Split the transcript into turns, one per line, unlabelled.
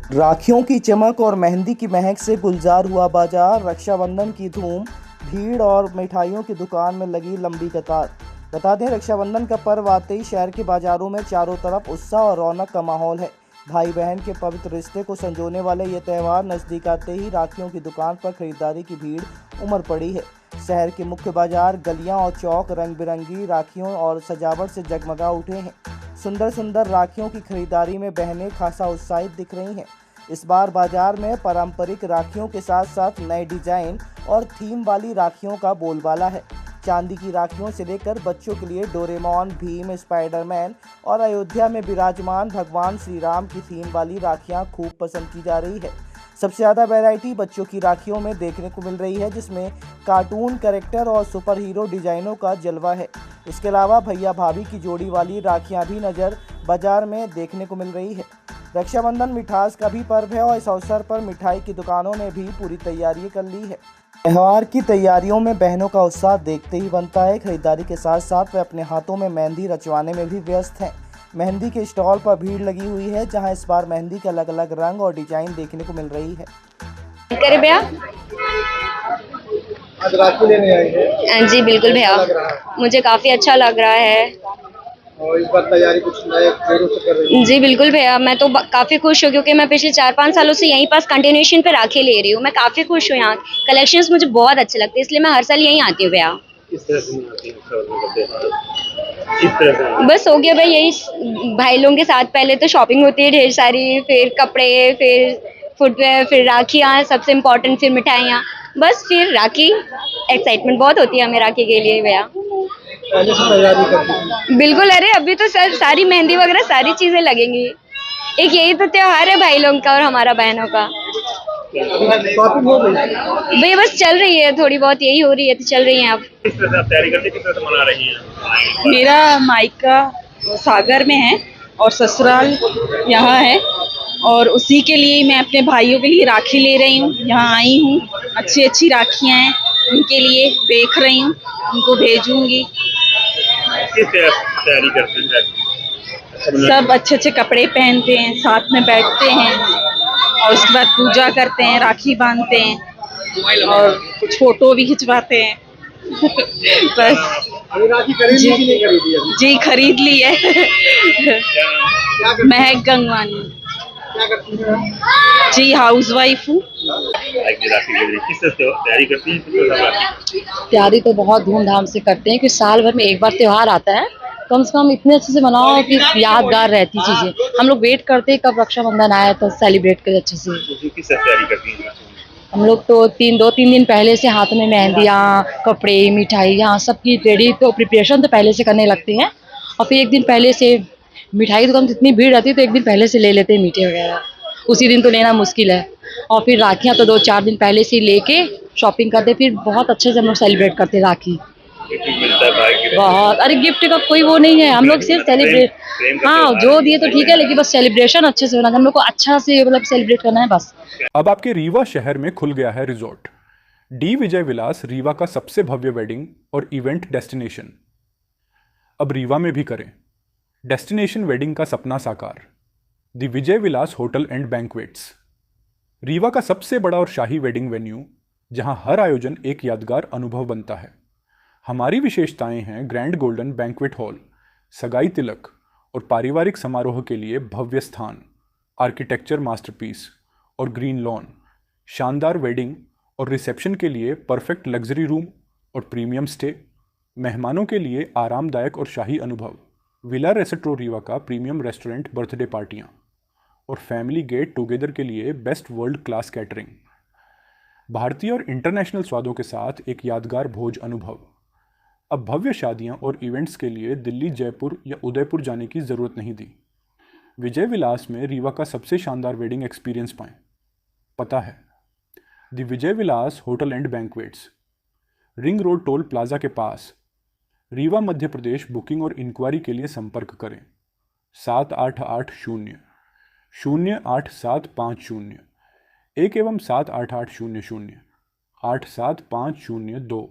राखियों की चमक और मेहंदी की महक से गुलजार हुआ बाजार। रक्षाबंधन की धूम, भीड़ और मिठाइयों की दुकान में लगी लंबी कतार। बता दें, रक्षाबंधन का पर्व आते ही शहर के बाजारों में चारों तरफ उत्साह और रौनक का माहौल है। भाई बहन के पवित्र रिश्ते को संजोने वाले ये त्यौहार नजदीक आते ही राखियों की दुकान पर खरीदारी की भीड़ उमड़ पड़ी है। शहर के मुख्य बाजार, गलियां और चौक रंग बिरंगी राखियों और सजावट से जगमगा उठे हैं। सुंदर सुंदर राखियों की खरीदारी में बहनें खासा उत्साहित दिख रही हैं। इस बार बाजार में पारंपरिक राखियों के साथ साथ नए डिजाइन और थीम वाली राखियों का बोलबाला है। चांदी की राखियों से लेकर बच्चों के लिए डोरेमोन, भीम, स्पाइडरमैन और अयोध्या में विराजमान भगवान श्री राम की थीम वाली राखियां खूब पसंद की जा रही है। सबसे ज़्यादा वैरायटी बच्चों की राखियों में देखने को मिल रही है, जिसमें कार्टून कैरेक्टर और सुपर हीरो डिजाइनों का जलवा है। इसके अलावा भैया भाभी की जोड़ी वाली राखियां भी नज़र बाजार में देखने को मिल रही है। रक्षाबंधन मिठास का भी पर्व है और इस अवसर पर मिठाई की दुकानों ने भी पूरी तैयारी कर ली है। त्योहार की तैयारियों में बहनों का उत्साह देखते ही बनता है। खरीदारी के साथ साथ वे अपने हाथों में मेहंदी रचवाने में भी व्यस्त हैं। मेहंदी के स्टॉल पर भीड़ लगी हुई है, जहां इस बार मेहंदी के अलग अलग रंग और डिजाइन देखने को मिल रही है।
करे भैया।
आज राखी लेने आई है।
जी बिल्कुल
कैसा
भैया,
लग रहा है?
मुझे काफ़ी अच्छा लग रहा है।
और इस बार तैयारी कुछ नए जोरों से कर रही है।
जी बिल्कुल भैया, मैं तो काफ़ी खुश हूँ क्योंकि मैं पिछले 4-5 सालों से यहीं पास कंटिन्यूएशन पे राखी ले रही हूँ। मैं काफ़ी खुश हूँ, यहाँ कलेक्शंस मुझे बहुत अच्छे लगते हैं, इसलिए मैं हर साल यहीं आती हूँ भैया।
किस तरह से मनाती हैं रक्षाबंधन का त्योहार? किस तरह से?
बस हो गया भाई, यही भाई लोगों के साथ पहले तो शॉपिंग होती है ढेर सारी, फिर कपड़े, फिर फुटवेयर, फिर राखियाँ सबसे इम्पोर्टेंट, फिर मिठाइयाँ, बस फिर राखी। एक्साइटमेंट बहुत होती है हमें राखी के लिए भैया।
पहले से तैयारी करती हैं।
बिल्कुल, अरे अभी तो सर सारी मेहंदी वगैरह सारी चीजें लगेंगी। एक यही तो त्योहार है भाई लोगों का और हमारा बहनों का।
अभी शॉपिंग हो गई?
भैया बस चल रही है, थोड़ी बहुत यही हो रही है, तो चल रही है अब।
किस तरह से आप तैयारी करते हैं, किस तरह से मना रही हैं?
मेरा मायका सागर में है और ससुराल यहाँ है, और उसी के लिए मैं अपने भाइयों के लिए राखी ले रही हूँ। यहाँ आई हूँ, अच्छी अच्छी राखियाँ हैं, उनके लिए देख रही हूँ, उनको भेजूंगी।
किस तरह से तैयारी करती हैं?
सब अच्छे अच्छे कपड़े पहनते हैं, साथ में बैठते हैं और उसके बाद पूजा करते हैं, राखी बांधते हैं और कुछ फोटो भी खिंचवाते हैं। बस।
अभी राखी खरीद ली कि नहीं खरीदी अभी?
जी खरीद ली है।
क्या करती हैं?
महक गंगवानी।
क्या करती हैं?
जी हाउस वाइफ हूँ।
राखी के लिए किस तरह से तैयारी करती हैं, किस तरह से राखी?
तैयारी तो बहुत धूमधाम से करते हैं कि साल भर में एक बार त्योहार आता है, कम से कम इतने अच्छे से मनाओ कि यादगार रहती चीजें। हम लोग वेट करते हैं कब रक्षाबंधन आए तो सेलिब्रेट करें अच्छे से।
किस तरह से तैयारी करती हैं?
हम लोग तो 2-3 दिन पहले से हाथ में मेहंदियाँ, कपड़े, मिठाइयाँ सबकी रेडी, तो प्रिपरेशन तो पहले से करने लगते हैं। और फिर एक दिन पहले से मिठाई की दुकान इतनी भीड़ रहती है तो एक दिन पहले से ले लेते हैं मीठे वगैरह, उसी दिन तो लेना मुश्किल है। और फिर राखियाँ तो 2-4 दिन पहले से ही लेके शॉपिंग करते, फिर बहुत अच्छे से हम लोग सेलिब्रेट करते हैं राखी।
गिफ्ट मिलता है भाई के?
बहुत, अरे गिफ्ट का कोई वो नहीं है, हम लोग सिर्फ सेलिब्रेट।
प्रेम का
हाँ,
त्योहार
जो
है।
दिए तो ठीक है, लेकिन बस सेलिब्रेशन अच्छे से होना चाहिए, हम लोग को अच्छा से मतलब सेलिब्रेट करना है बस।
अब आपके रीवा शहर में खुल गया है रिजॉर्ट डी विजय विलास, रीवा का सबसे भव्य वेडिंग और इवेंट डेस्टिनेशन। अब रीवा में भी करें डेस्टिनेशन वेडिंग का सपना साकार। The Vijay Vilas hotel and banquets, Rewa का सबसे बड़ा और शाही वेडिंग वेन्यू, जहां हर आयोजन एक यादगार अनुभव बनता है। हमारी विशेषताएं हैं ग्रैंड गोल्डन बैंक्वेट हॉल, सगाई तिलक और पारिवारिक समारोह के लिए भव्य स्थान, आर्किटेक्चर मास्टरपीस और ग्रीन लॉन, शानदार वेडिंग और रिसेप्शन के लिए परफेक्ट लग्जरी रूम और प्रीमियम स्टे, मेहमानों के लिए आरामदायक और शाही अनुभव, विला रेस्ट्रो रीवा का प्रीमियम रेस्टोरेंट, बर्थडे पार्टियाँ और फैमिली गेट टुगेदर के लिए बेस्ट वर्ल्ड क्लास कैटरिंग, भारतीय और इंटरनेशनल स्वादों के साथ एक यादगार भोज अनुभव। अब भव्य शादियां और इवेंट्स के लिए दिल्ली, जयपुर या उदयपुर जाने की ज़रूरत नहीं दी। विजय विलास में रीवा का सबसे शानदार वेडिंग एक्सपीरियंस पाएं। पता है the Vijay Vilas hotel and banquets, ring road toll plaza के पास, रीवा, मध्य प्रदेश। बुकिंग और इंक्वायरी के लिए संपर्क करें 7880-08750 1 एवं 7880-0875002।